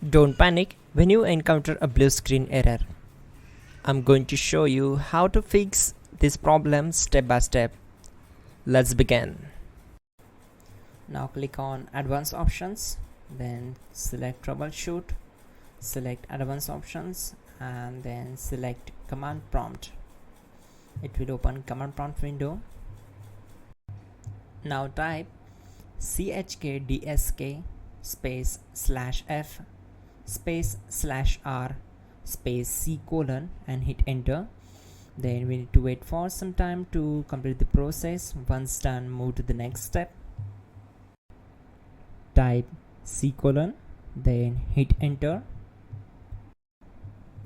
Don't panic when you encounter a blue screen error. I'm going to show you how to fix this problem step by step. Let's begin. Now click on Advanced Options, then select Troubleshoot, select Advanced Options, and then select Command Prompt. It will open Command Prompt window. Now type chkdsk space /f space /r space c colon and hit enter. Then we need to wait for some time to complete the process. Once done, move to the next step. Type c colon, then hit enter.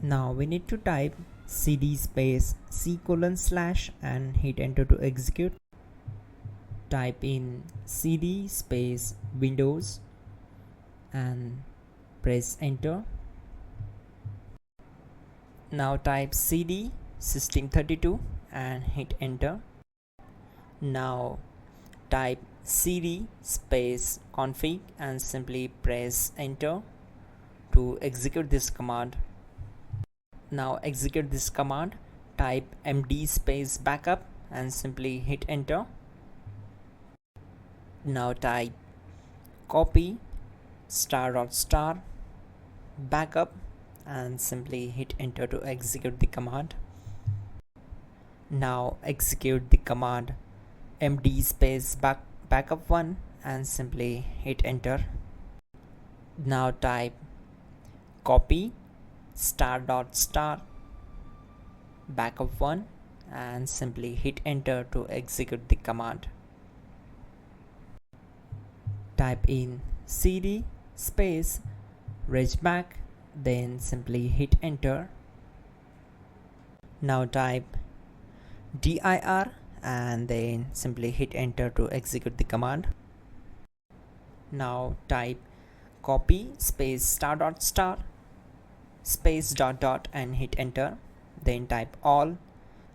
Now we need to type cd space c colon / and hit enter to execute. Type in cd space Windows and press enter. Now type cd system32 and hit enter. Now type cd space config and simply press enter to execute this command. Now execute this command. Type md space backup and simply hit enter. Now type copy ** backup and simply hit enter to execute the command. Now execute the command md space backup1 and simply hit enter. Now type copy ** backup1 and simply hit enter to execute the command. Type in cd space regback, then simply hit enter. Now type dir and then simply hit enter to execute the command. Now type copy space ** space .. and hit enter. Then type all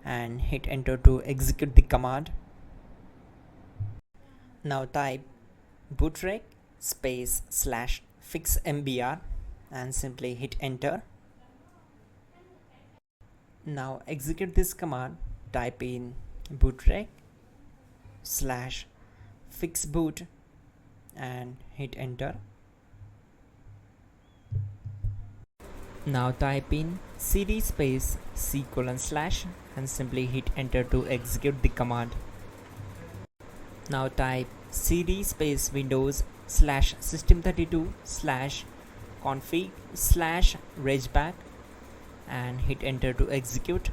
and hit enter to execute the command. Now type bootrec space /fixmbr and simply hit enter. Now execute this command. Type in bootrec /fixboot and hit enter. Now type in cd space c colon / and simply hit enter to execute the command. Now type cd space Windows /system32 /config /regback and hit enter to execute.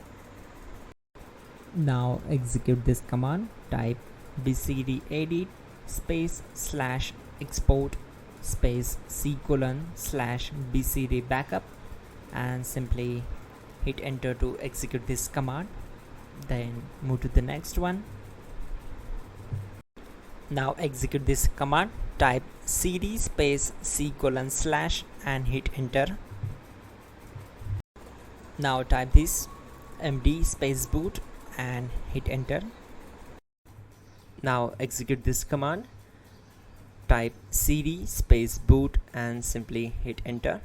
Now execute this command. Type bcd edit space /export space c colon /bcd backup and simply hit enter to execute this command. Then move to the next one. Now execute this command. Type cd space c colon / and hit enter. Now type this md space boot and hit enter. Now execute this command. Type cd space boot and simply hit enter.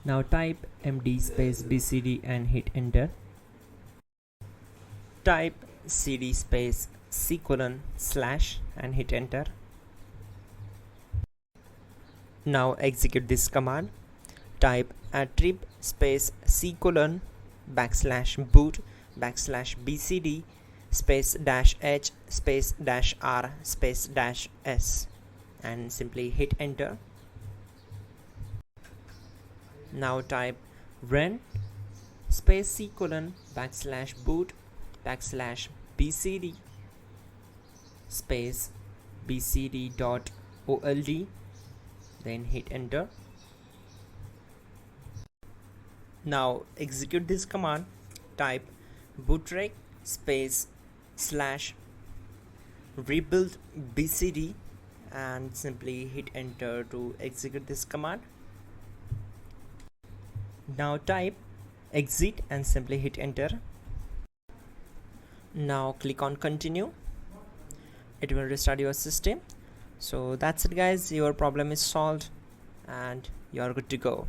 Now type md space bcd and hit enter. Type cd space c colon / and hit enter. Now execute this command. Type attrib space c colon /boot /bcd space -h space -r space -s and simply hit enter. Now type run space c colon /boot /bcd space bcd.old, then hit enter. Now execute this command. Type bootrec space /rebuild bcd and simply hit enter to execute this command. Now type exit and simply hit enter. Now click on continue. It will restart your system. So that's it guys, your problem is solved. and you're good to go.